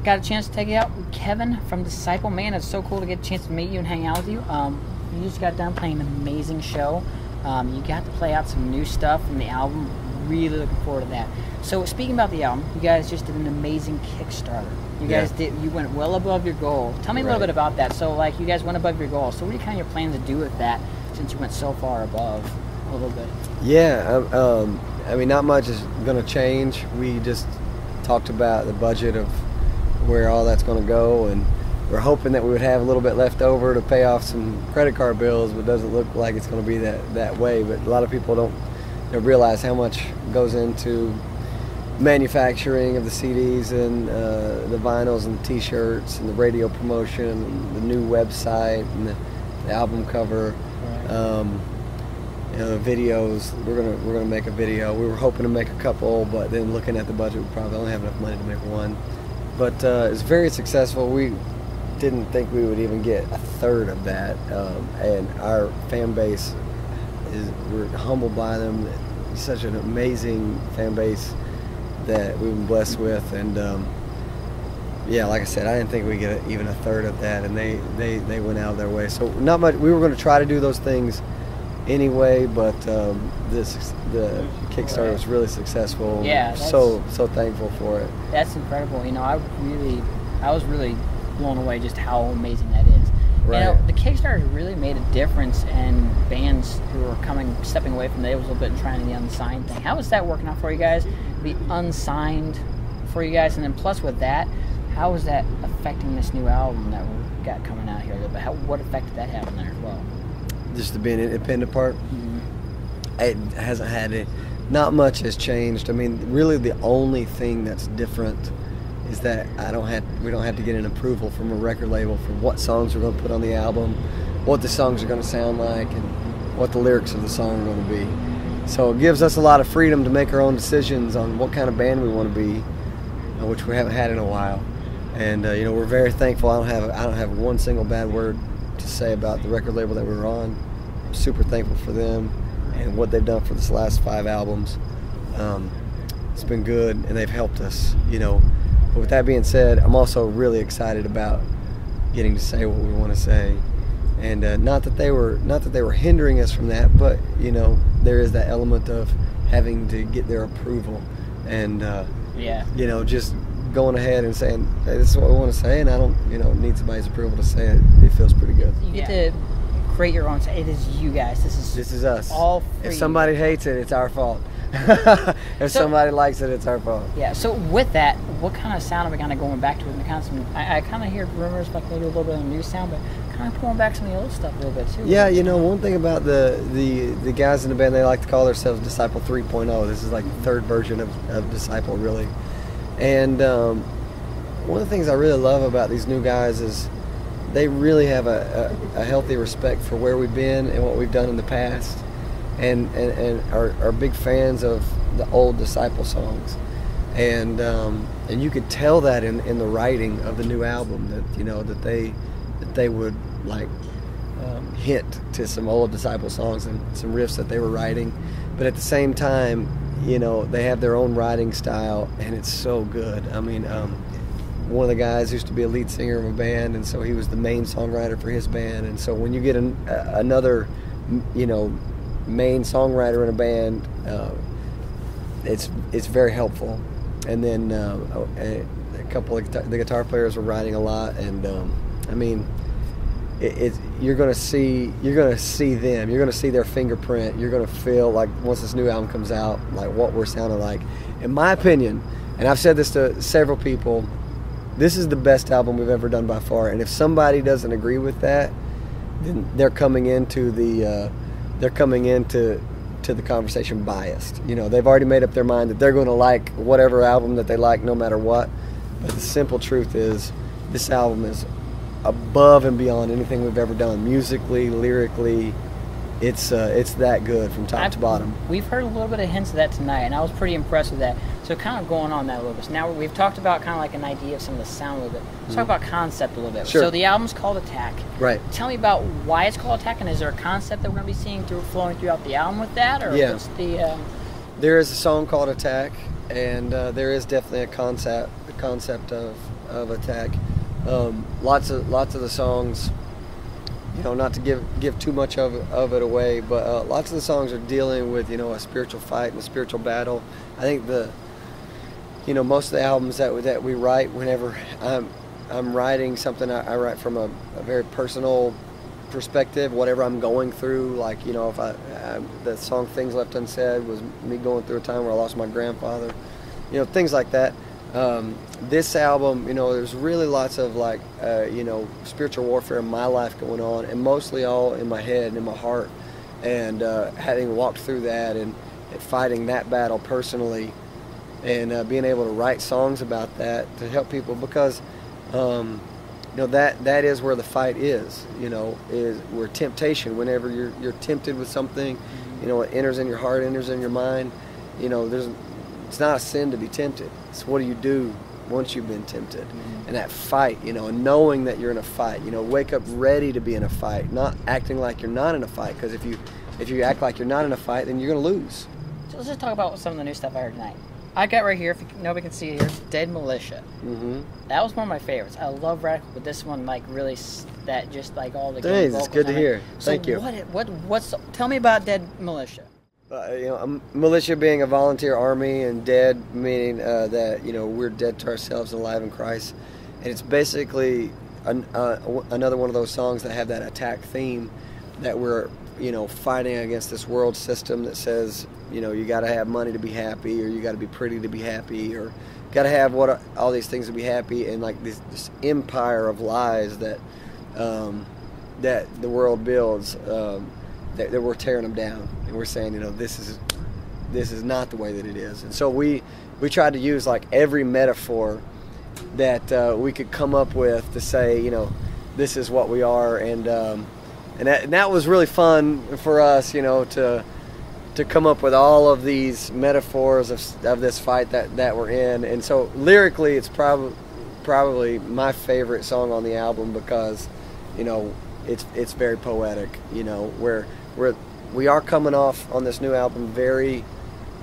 got a chance to take it out with Kevin from Disciple. Man, it's so cool to get a chance to meet you and hang out with you. You just got done playing an amazing show. You got to play out some new stuff from the album. Really looking forward to that. So speaking about the album, you guys just did an amazing Kickstarter. You went well above your goal. Tell me a little bit about that. So like you guys went above your goal. So what are you kind of your plans to do with that since you went so far above a little bit? Yeah, I mean, not much is going to change. We just talked about the budget of where all that's going to go, and we're hoping that we would have a little bit left over to pay off some credit card bills, but it doesn't look like it's going to be that way. But a lot of people don't realize how much goes into manufacturing of the CDs and the vinyls and the T-shirts and the radio promotion and the new website and the album cover. The videos. We're gonna make a video. We were hoping to make a couple, but then looking at the budget, we probably only have enough money to make one. But it's very successful. We didn't think we would even get a third of that, and our fan base we're humbled by them. It's such an amazing fan base that we've been blessed with, and yeah, like I said, I didn't think we'd get even a third of that, and they went out of their way. So not much. We were going to try to do those things anyway, but the Kickstarter was really successful. Yeah, so thankful for it. That's incredible. You know, I was really blown away just how amazing that is. Right. You know, the Kickstarter really made a difference in bands who are stepping away from the labels a little bit and trying the unsigned thing. How is that working out for you guys? The unsigned for you guys, and then plus with that, how is that affecting this new album that we've got coming out here a little bit? What effect did that have on there as well? Just the being independent part, it hasn't had it. Not much has changed. I mean, really, the only thing that's different is that we don't have to get an approval from a record label for what songs we're going to put on the album, what the songs are going to sound like, and what the lyrics of the song are going to be. So it gives us a lot of freedom to make our own decisions on what kind of band we want to be, which we haven't had in a while. And you know, we're very thankful. I don't have one single bad word to say about the record label that we were on. I'm super thankful for them and what they've done for this last 5 albums. It's been good, and they've helped us, you know. But with that being said, I'm also really excited about getting to say what we want to say, and not that they were hindering us from that, but you know, there is that element of having to get their approval, and you know, just going ahead and saying, hey, this is what we want to say, and I don't, you know, need somebody's approval to say it. It feels pretty good. You get to create your own. It is you guys. This is us. All free. If somebody hates it, it's our fault. If somebody likes it, it's our fault. Yeah. So with that, what kind of sound are we kind of going back to? I kind of hear rumors like maybe a little bit of a new sound, but kind of pulling back some of the old stuff a little bit too. Yeah, you know, one thing about the guys in the band, they like to call themselves Disciple 3.0. This is like the third version of Disciple, really. And one of the things I really love about these new guys is they really have a healthy respect for where we've been and what we've done in the past, and are big fans of the old Disciple songs, and you could tell that in the writing of the new album, that you know that they would like hint to some old Disciple songs and some riffs that they were writing, but at the same time, you know, they have their own writing style, and it's so good. I mean, one of the guys used to be a lead singer of a band, and so he was the main songwriter for his band. And so when you get another, you know, main songwriter in a band, it's very helpful. And then a couple of the guitar players were writing a lot, and I mean, you're gonna see them. You're gonna see their fingerprint. You're gonna feel like once this new album comes out, like what we're sounding like. In my opinion, and I've said this to several people, this is the best album we've ever done by far. And if somebody doesn't agree with that, then they're coming into the conversation biased. You know, they've already made up their mind that they're going to like whatever album that they like, no matter what. But the simple truth is, this album is above and beyond anything we've ever done, musically, lyrically. It's that good from top to bottom. We've heard a little bit of hints of that tonight, and I was pretty impressed with that. So kind of going on that a little bit. So now we've talked about kind of like an idea of some of the sound a little bit. Let's talk about concept a little bit. Sure. So the album's called Attack. Right. Tell me about why it's called Attack, and is there a concept that we're going to be seeing flowing throughout the album with that? Or yeah. What's the... There is a song called Attack, and there is definitely the concept of of attack. Lots of the songs, not to give too much of it away, but lots of the songs are dealing with a spiritual fight and a spiritual battle. I think most of the albums that we write, whenever I'm writing something, I write from a very personal perspective, whatever I'm going through. Like, if the song Things Left Unsaid was me going through a time where I lost my grandfather, things like that. This album, there's really lots of spiritual warfare in my life going on, and mostly all in my head and in my heart, and having walked through that and fighting that battle personally, and being able to write songs about that to help people, because that is where the fight is. Is where temptation, whenever you're tempted with something, it enters in your heart, enters in your mind. It's not a sin to be tempted. It's what do you do once you've been tempted? And that fight, and knowing that you're in a fight. Wake up ready to be in a fight, not acting like you're not in a fight. Because if you act like you're not in a fight, then you're going to lose. So let's just talk about some of the new stuff I heard tonight. I got right here, if nobody can see it here, Dead Militia. Mm-hmm. That was one of my favorites. I love Radical, but this one, really, that just all the good vocals. It's good to hear. So Thank you. Tell me about Dead Militia. Militia being a volunteer army, and dead meaning that we're dead to ourselves and alive in Christ. And it's basically another one of those songs that have that attack theme, that we're fighting against this world system that says you got to have money to be happy, or you got to be pretty to be happy, or got to have all these things to be happy, and this empire of lies that the world builds. That we're tearing them down, and we're saying, this is not the way that it is. And so we tried to use every metaphor that we could come up with to say, this is what we are, and that was really fun for us, to come up with all of these metaphors of this fight that we're in. And so lyrically, it's probably my favorite song on the album, because it's very poetic, where we are coming off on this new album very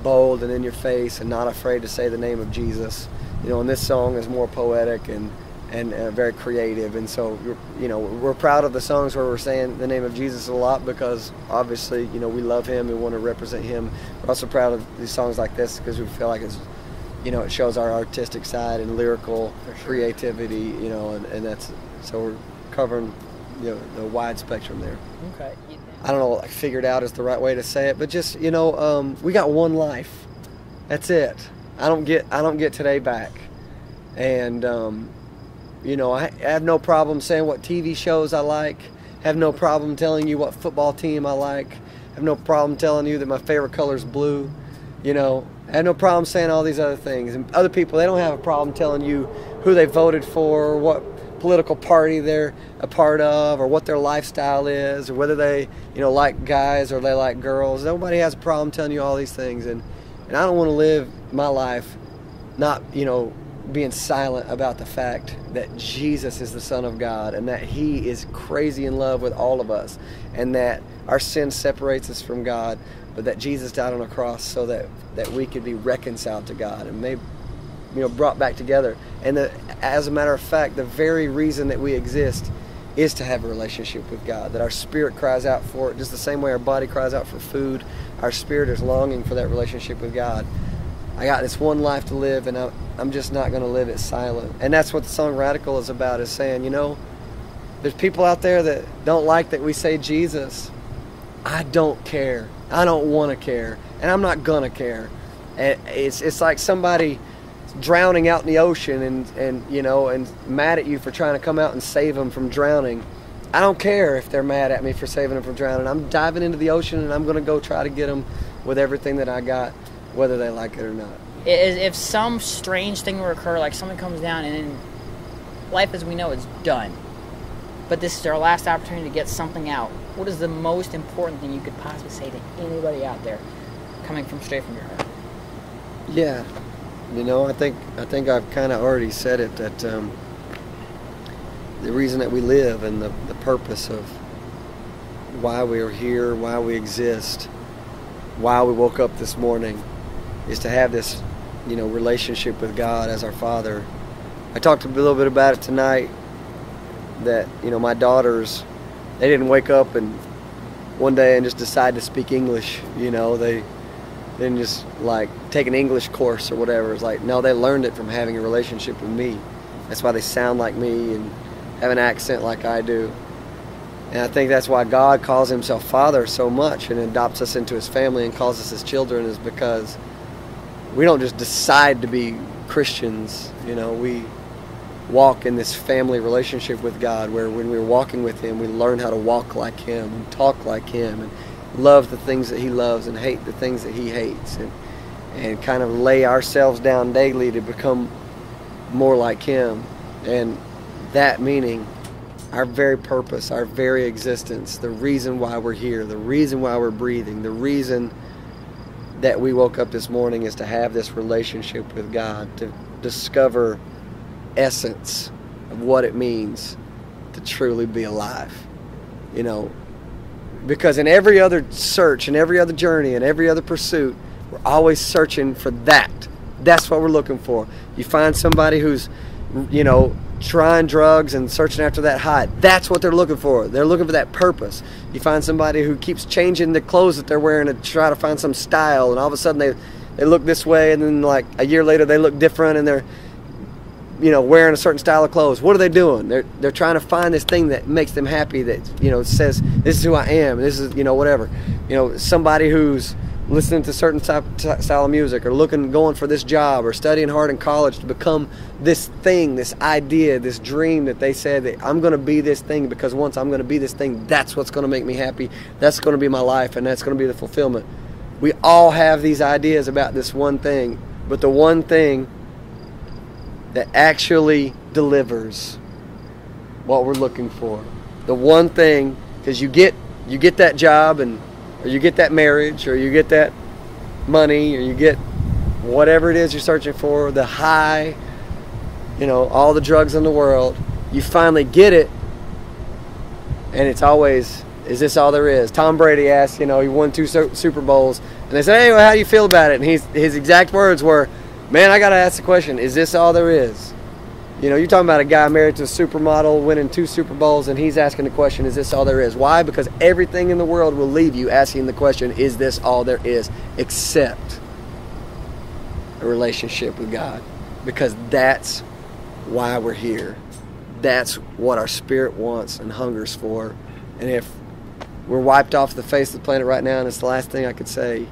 bold and in your face and not afraid to say the name of Jesus. And this song is more poetic and very creative. And so, we're proud of the songs where we're saying the name of Jesus a lot, because obviously, we love him and want to represent him. We're also proud of these songs like this because we feel like it's, it shows our artistic side and lyrical creativity, and that's, so we're covering, the wide spectrum there. Okay. I don't know, figured out is the right way to say it, but just, we got one life. That's it. I don't get today back. And, I have no problem saying what TV shows I like. Have no problem telling you what football team I like. Have no problem telling you that my favorite color is blue. I have no problem saying all these other things. And other people, they don't have a problem telling you who they voted for, or what political party they're a part of, or what their lifestyle is, or whether they like guys or they like girls. Nobody has a problem telling you all these things, and I don't want to live my life not being silent about the fact that Jesus is the Son of God, and that he is crazy in love with all of us, and that our sin separates us from God, but that Jesus died on a cross so that we could be reconciled to God and maybe brought back together. And as a matter of fact, the very reason that we exist is to have a relationship with God, that our spirit cries out for it, just the same way our body cries out for food. Our spirit is longing for that relationship with God. I got this one life to live, and I'm just not going to live it silent. And that's what the song Radical is about, is saying, there's people out there that don't like that we say Jesus. I don't care. I don't want to care, and I'm not going to care. And it's like somebody drowning out in the ocean and mad at you for trying to come out and save them from drowning. I don't care if they're mad at me for saving them from drowning. I'm diving into the ocean, and I'm going to go try to get them with everything that I got, whether they like it or not. If some strange thing will occur, like something comes down and then life as we know is done, but this is our last opportunity to get something out, what is the most important thing you could possibly say to anybody out there, coming straight from your heart? Yeah. I think I've kind of already said it, that the reason that we live and the purpose of why we are here, why we exist, why we woke up this morning, is to have this, relationship with God as our Father, I talked a little bit about it tonight, that, you know, my daughters, they didn't wake up and one day and just decide to speak English. You know, they didn't just like take an English course or whatever. It's like, no, they learned it from having a relationship with me. That's why they sound like me and have an accent like I do. And I think that's why God calls himself Father so much and adopts us into his family and calls us his children, is because we don't just decide to be Christians. You know, we walk in this family relationship with God, where when we're walking with him, we learn how to walk like him and talk like him and love the things that he loves and hate the things that he hates, and kind of lay ourselves down daily to become more like him. And that meaning our very purpose, our very existence, the reason why we're here, the reason why we're breathing, the reason that we woke up this morning is to have this relationship with God, to discover essence of what it means to truly be alive. You know, because in every other search, in every other journey, in every other pursuit, we're always searching for that. That's what we're looking for. You find somebody who's, you know, trying drugs and searching after that high. That's what they're looking for. They're looking for that purpose. You find somebody who keeps changing the clothes that they're wearing to try to find some style, and all of a sudden they look this way, and then like a year later they look different, and they're, you know, wearing a certain style of clothes. What are they doing? They're trying to find this thing that makes them happy, that, you know, says, this is who I am, this is, you know, whatever. You know, somebody who's listening to certain style of music, or going for this job, or studying hard in college to become this thing, this idea, this dream that they said that I'm going to be this thing, because once I'm going to be this thing, that's what's going to make me happy. That's going to be my life, and that's going to be the fulfillment. We all have these ideas about this one thing, but the one thing that actually delivers what we're looking for, the one thing, because you get that job, and or you get that marriage, or you get that money, or you get whatever it is you're searching for, the high, you know, all the drugs in the world, you finally get it, and it's always, is this all there is? Tom Brady asked, you know, he won 2 Super Bowls, and they said, hey, well, how do you feel about it? And his exact words were, man, I got to ask the question, is this all there is? You know, you're talking about a guy married to a supermodel, winning 2 Super Bowls, and he's asking the question, is this all there is? Why? Because everything in the world will leave you asking the question, is this all there is? Except a relationship with God. Because that's why we're here. That's what our spirit wants and hungers for. And if we're wiped off the face of the planet right now, and it's the last thing I could say,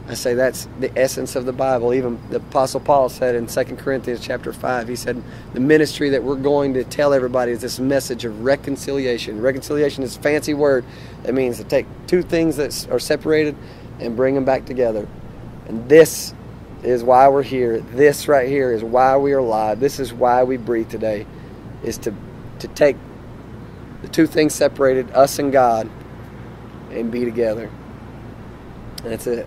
I say that's the essence of the Bible. Even the Apostle Paul said in 2 Corinthians chapter 5, he said, the ministry that we're going to tell everybody is this message of reconciliation. Reconciliation is a fancy word that means to take 2 things that are separated and bring them back together. And this is why we're here. This right here is why we are alive. This is why we breathe today, is to take the 2 things separated, us and God, and be together. That's it.